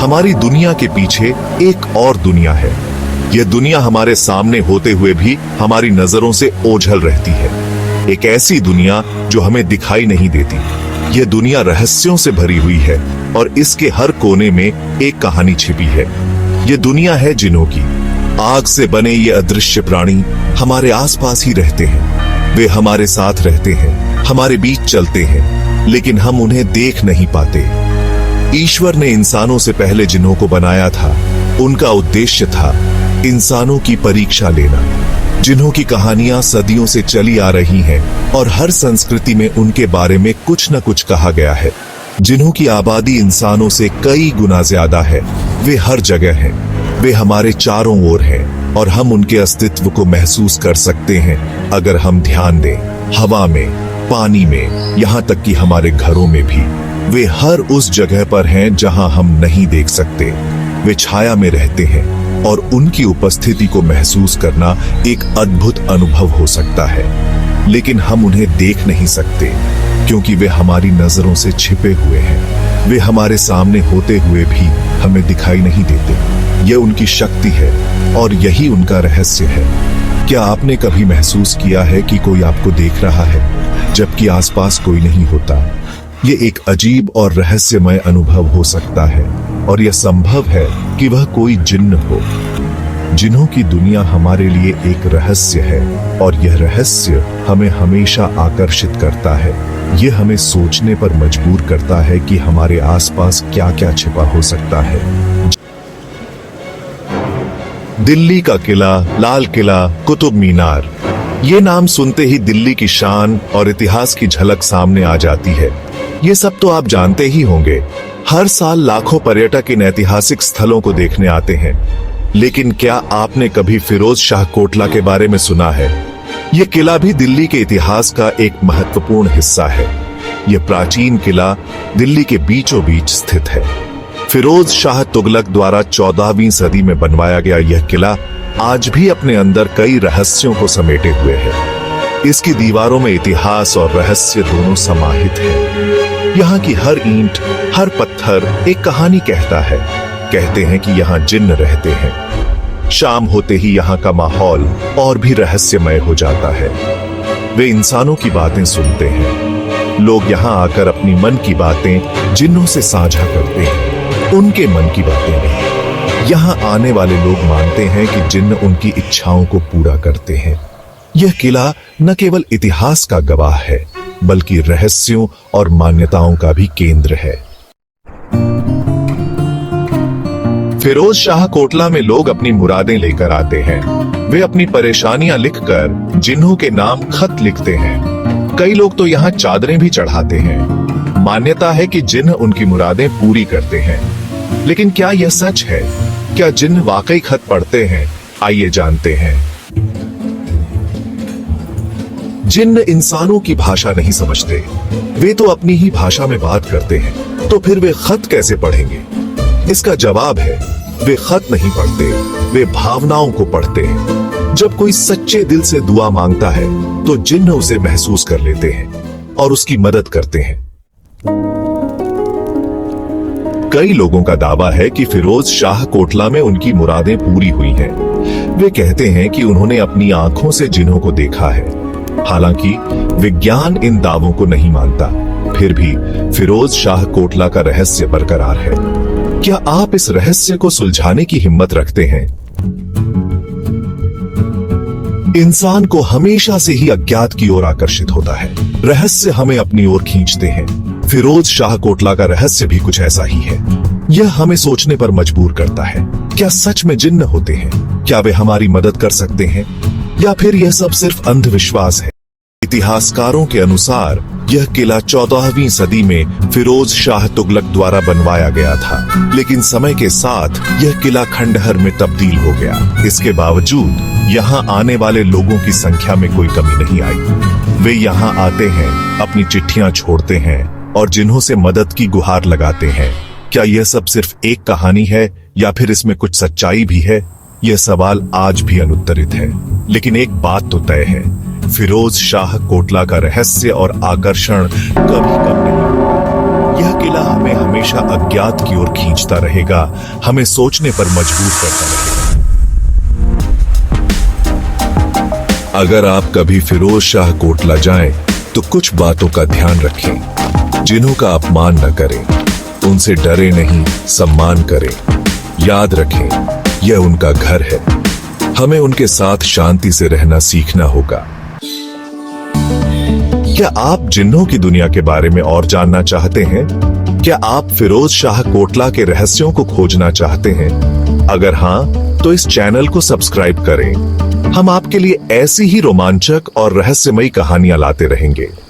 हमारी दुनिया के पीछे एक और दुनिया है। यह दुनिया हमारे सामने होते हुए भी हमारी नजरों से ओझल रहती है। एक ऐसी दुनिया जो हमें दिखाई नहीं देती। यह दुनिया रहस्यों से भरी हुई है और इसके हर कोने में एक कहानी छिपी है। यह दुनिया है जिन्हों की। आग से बने ये अदृश्य प्राणी हमारे आसपास ही रहते हैं। वे हमारे साथ रहते हैं, हमारे बीच चलते हैं, लेकिन हम उन्हें देख नहीं पाते। ईश्वर ने इंसानों से पहले जिन्हों को बनाया था, उनका उद्देश्य था इंसानों की परीक्षा लेना। जिन्हों की कहानियां सदियों से चली आ रही हैं और हर संस्कृति में उनके बारे में कुछ न कुछ कहा गया है। जिन्हों की आबादी इंसानों से कई गुना ज्यादा है। वे हर जगह हैं। वे हमारे चारों ओर हैं और हम उनके अस्तित्व को महसूस कर सकते हैं अगर हम ध्यान दें। हवा में, पानी में, यहाँ तक कि हमारे घरों में भी। वे हर उस जगह पर हैं जहां हम नहीं देख सकते। वे छाया में रहते हैं और उनकी उपस्थिति को महसूस करना एक अद्भुत अनुभव हो सकता है, लेकिन हम उन्हें देख नहीं सकते क्योंकि वे हमारी नजरों से छिपे हुए हैं। वे हमारे सामने होते हुए भी हमें दिखाई नहीं देते। यह उनकी शक्ति है और यही उनका रहस्य है। क्या आपने कभी महसूस किया है कि कोई आपको देख रहा है जबकि आसपास कोई नहीं होता? ये एक अजीब और रहस्यमय अनुभव हो सकता है और यह संभव है कि वह कोई जिन्न हो। जिन्हों की दुनिया हमारे लिए एक रहस्य है और यह रहस्य हमें हमेशा आकर्षित करता है। यह हमें सोचने पर मजबूर करता है कि हमारे आसपास क्या क्या छिपा हो सकता है। दिल्ली का किला, लाल किला, कुतुब मीनार, ये नाम सुनते ही दिल्ली की शान और इतिहास की झलक सामने आ जाती है। ये सब तो आप जानते ही होंगे। हर साल लाखों पर्यटक इन ऐतिहासिक स्थलों को देखने आते हैं, लेकिन क्या आपने कभी फिरोज शाह कोटला के बारे में सुना है? यह किला भी दिल्ली के इतिहास का एक महत्वपूर्ण हिस्सा है। यह प्राचीन किला दिल्ली के बीचों बीच स्थित है। फिरोज शाह तुगलक द्वारा 14वीं सदी में बनवाया गया यह किला आज भी अपने अंदर कई रहस्यों को समेटे हुए है। इसकी दीवारों में इतिहास और रहस्य दोनों समाहित है। यहाँ की हर ईंट, हर पत्थर एक कहानी कहता है। कहते हैं कि यहाँ जिन्न रहते हैं। शाम होते ही यहाँ का माहौल और भी रहस्यमय हो जाता है। वे इंसानों की बातें सुनते हैं। लोग यहाँ आकर अपनी मन की बातें जिन्नों से साझा करते हैं, उनके मन की बातें नहीं। यहाँ आने वाले लोग मानते हैं कि जिन्न उनकी इच्छाओं को पूरा करते हैं। यह किला न केवल इतिहास का गवाह है, बल्कि रहस्यों और मान्यताओं का भी केंद्र है। फिरोज शाह कोटला में लोग अपनी मुरादें लेकर आते हैं। वे अपनी परेशानियां लिखकर जिन्हों के नाम खत लिखते हैं। कई लोग तो यहाँ चादरें भी चढ़ाते हैं। मान्यता है कि जिन्न उनकी मुरादें पूरी करते हैं। लेकिन क्या यह सच है? क्या जिन्न वाकई खत पढ़ते हैं? आइए जानते हैं। जिन्न इंसानों की भाषा नहीं समझते। वे तो अपनी ही भाषा में बात करते हैं, तो फिर वे खत कैसे पढ़ेंगे? इसका जवाब है, वे खत नहीं पढ़ते, वे भावनाओं को पढ़ते हैं। जब कोई सच्चे दिल से दुआ मांगता है, तो जिन्न उसे महसूस कर लेते हैं और उसकी मदद करते हैं। कई लोगों का दावा है कि फिरोज शाह कोटला में उनकी मुरादें पूरी हुई हैं। वे कहते हैं कि उन्होंने अपनी आंखों से जिन्हों को देखा है। हालांकि विज्ञान इन दावों को नहीं मानता, फिर भी फिरोज शाह कोटला का रहस्य बरकरार है। क्या आप इस रहस्य को सुलझाने की हिम्मत रखते हैं? इंसान को हमेशा से ही अज्ञात की ओर आकर्षित होता है। रहस्य हमें अपनी ओर खींचते हैं। फिरोज शाह कोटला का रहस्य भी कुछ ऐसा ही है। यह हमें सोचने पर मजबूर करता है। क्या सच में जिन्न होते हैं? क्या वे हमारी मदद कर सकते हैं, या फिर यह सब सिर्फ अंधविश्वास है? इतिहासकारों के अनुसार यह किला 14वीं सदी में फिरोज शाह तुगलक द्वारा बनवाया गया था, लेकिन समय के साथ यह किला खंडहर में तब्दील हो गया। इसके बावजूद यहाँ आने वाले लोगों की संख्या में कोई कमी नहीं आई। वे यहाँ आते हैं, अपनी चिट्ठियां छोड़ते हैं और जिन्हों से मदद की गुहार लगाते हैं। क्या यह सब सिर्फ एक कहानी है या फिर इसमें कुछ सच्चाई भी है? यह सवाल आज भी अनुत्तरित है। लेकिन एक बात तो तय है, फिरोज शाह कोटला का रहस्य और आकर्षण कभी कम नहीं होगा। यह किला हमें हमेशा अज्ञात की ओर खींचता रहेगा, हमें सोचने पर मजबूर करता रहेगा। अगर आप कभी फिरोज शाह कोटला जाएं, तो कुछ बातों का ध्यान रखें। जिन्हों का अपमान न करें, उनसे डरे नहीं, सम्मान करें। याद रखें, यह उनका घर है। हमें उनके साथ शांति से रहना सीखना होगा। क्या आप जिन्नों की दुनिया के बारे में और जानना चाहते हैं? क्या आप फिरोज शाह कोटला के रहस्यों को खोजना चाहते हैं? अगर हां, तो इस चैनल को सब्सक्राइब करें। हम आपके लिए ऐसी ही रोमांचक और रहस्यमयी कहानियां लाते रहेंगे।